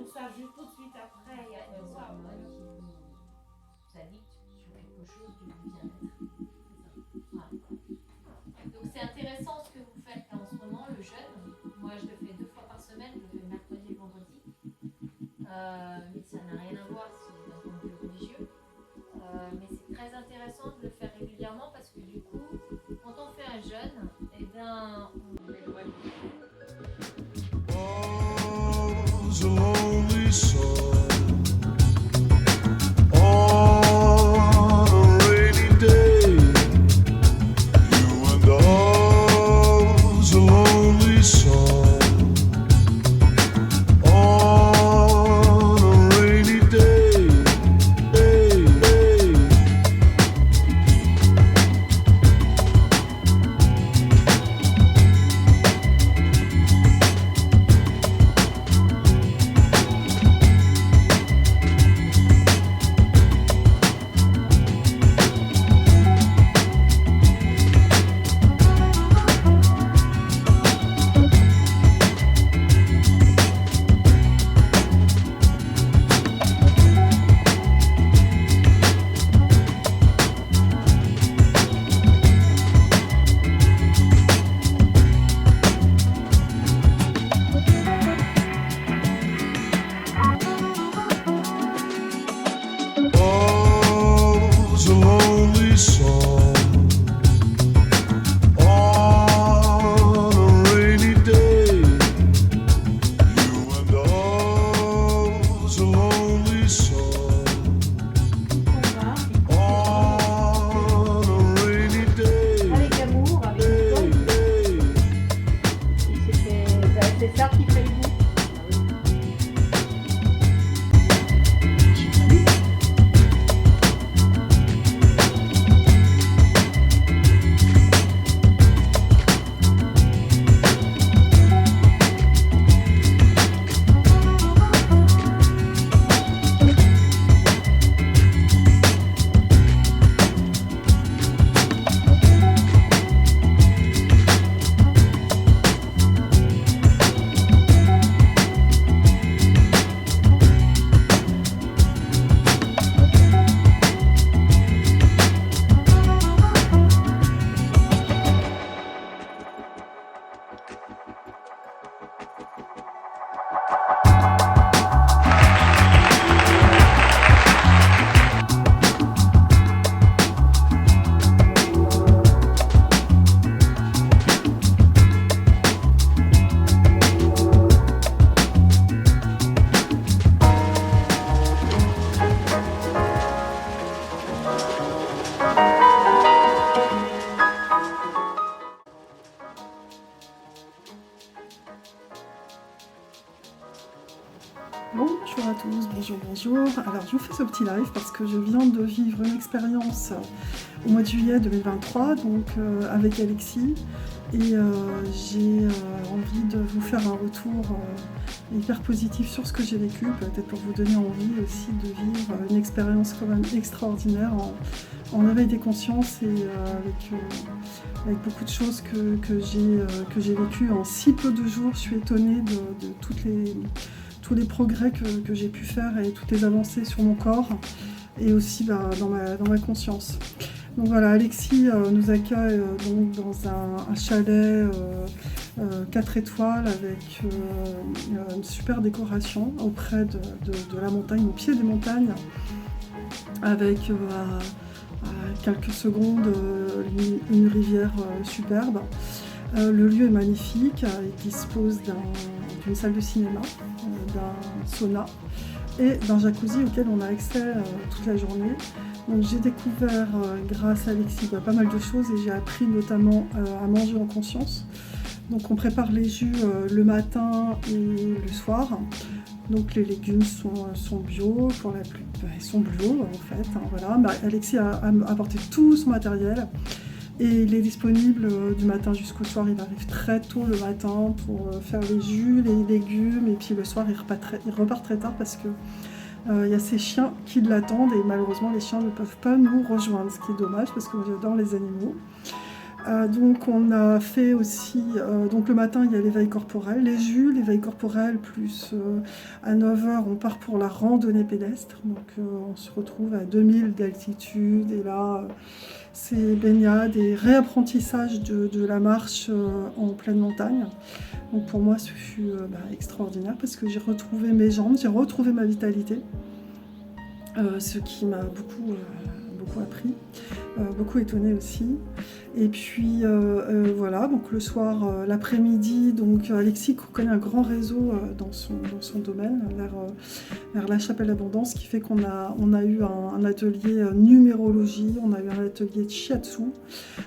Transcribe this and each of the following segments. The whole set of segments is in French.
tout ça juste tout de suite après, il y a Des tout ça. hormones qui vous addictent sur quelque chose de bien-être. Voilà. Donc c'est intéressant ce que vous faites là en ce moment, le jeûne. Moi je le fais 2 fois par semaine, je le fais le mercredi et le vendredi. Mais ça n'a rien à voir, c'est d'un point de vue religieux. Mais c'est très intéressant de le faire régulièrement parce que du coup, quand on fait un jeûne, eh bien, on éloigne. Was a lonely soul on a rainy day. You and I was a lonely soul on a rainy day. Hey, hey. Was a lonely soul on a rainy day. You and I was a lonely soul on a rainy day. Avec amour, avec Hey, école, hey. c'est ça qui fait le goût. Bonjour à tous, bonjour. Alors je vous fais ce petit live parce que je viens de vivre une expérience au mois de juillet 2023, donc avec Alexis, et j'ai envie de vous faire un retour hyper positif sur ce que j'ai vécu, peut-être pour vous donner envie aussi de vivre une expérience quand même extraordinaire en éveil des consciences et avec beaucoup de choses que j'ai vécues en si peu de jours. Je suis étonnée de tous les progrès que j'ai pu faire et toutes les avancées sur mon corps et aussi dans ma conscience. Donc voilà, Alexis nous accueille donc dans un chalet 4 étoiles avec une super décoration auprès de la montagne, au pied des montagnes, avec à quelques secondes une rivière superbe. Le lieu est magnifique, il dispose d'une salle de cinéma, d'un sauna et d'un jacuzzi auquel on a accès toute la journée. Donc j'ai découvert grâce à Alexis pas mal de choses et j'ai appris notamment à manger en conscience. Donc on prépare les jus le matin et le soir. Donc les légumes sont bio, pour la plupart ils sont bio en fait. Hein, voilà. Alexis a apporté tout son matériel. Et il est disponible du matin jusqu'au soir. Il arrive très tôt le matin pour faire les jus, les légumes. Et puis le soir, il repart très tard parce que y a ses chiens qui l'attendent. Et malheureusement, les chiens ne peuvent pas nous rejoindre, ce qui est dommage parce que j'adore les animaux. Donc on a fait aussi, donc le matin il y a l'éveil corporel, les jus, l'éveil corporel, plus à 9h on part pour la randonnée pédestre, donc on se retrouve à 2000 d'altitude et là c'est baignade et réapprentissage de la marche en pleine montagne. Donc pour moi ce fut extraordinaire parce que j'ai retrouvé mes jambes, j'ai retrouvé ma vitalité, ce qui m'a beaucoup appris, beaucoup étonné aussi. Et puis voilà, donc le soir, l'après-midi, donc Alexis connaît un grand réseau dans son domaine, vers la Chapelle Abondance, ce qui fait qu'on a eu un atelier numérologie, on a eu un atelier de shiatsu,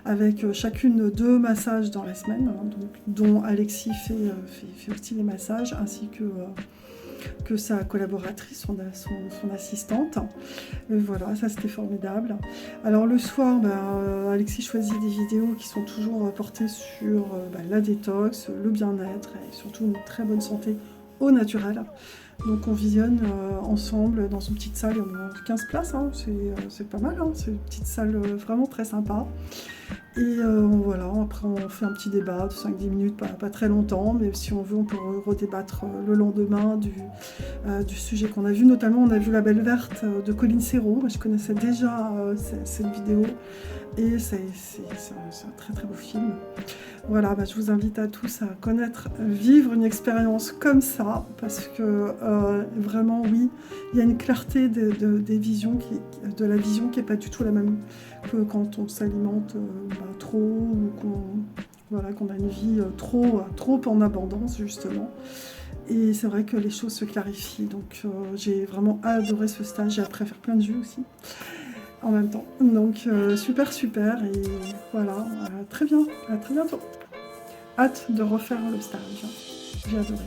avec chacune 2 massages dans la semaine, hein, donc, dont Alexis fait aussi les massages, ainsi que sa collaboratrice, son assistante. Et voilà, ça c'était formidable. Alors le soir, Alexis choisit des vidéos qui sont toujours portées sur la détox, le bien-être et surtout une très bonne santé au naturel. Donc on visionne ensemble dans une petite salle, il y en a 15 places, hein, c'est pas mal, hein, c'est une petite salle vraiment très sympa. Et voilà, après on fait un petit débat de 5-10 minutes, pas très longtemps, mais si on veut on peut redébattre le lendemain du sujet qu'on a vu. Notamment on a vu La Belle Verte de Colline Serrault, je connaissais déjà cette vidéo et c'est un très très beau film. Voilà, je vous invite à tous à connaître, vivre une expérience comme ça, parce que vraiment oui, il y a une clarté des visions, de la vision qui n'est pas du tout la même que quand on s'alimente trop, ou qu'on a une vie trop en abondance justement. Et c'est vrai que les choses se clarifient, donc j'ai vraiment adoré ce stage, j'ai appris à faire plein de jus aussi en même temps. Donc super et voilà, très bien, à très bientôt. Hâte de refaire le stage, j'ai adoré.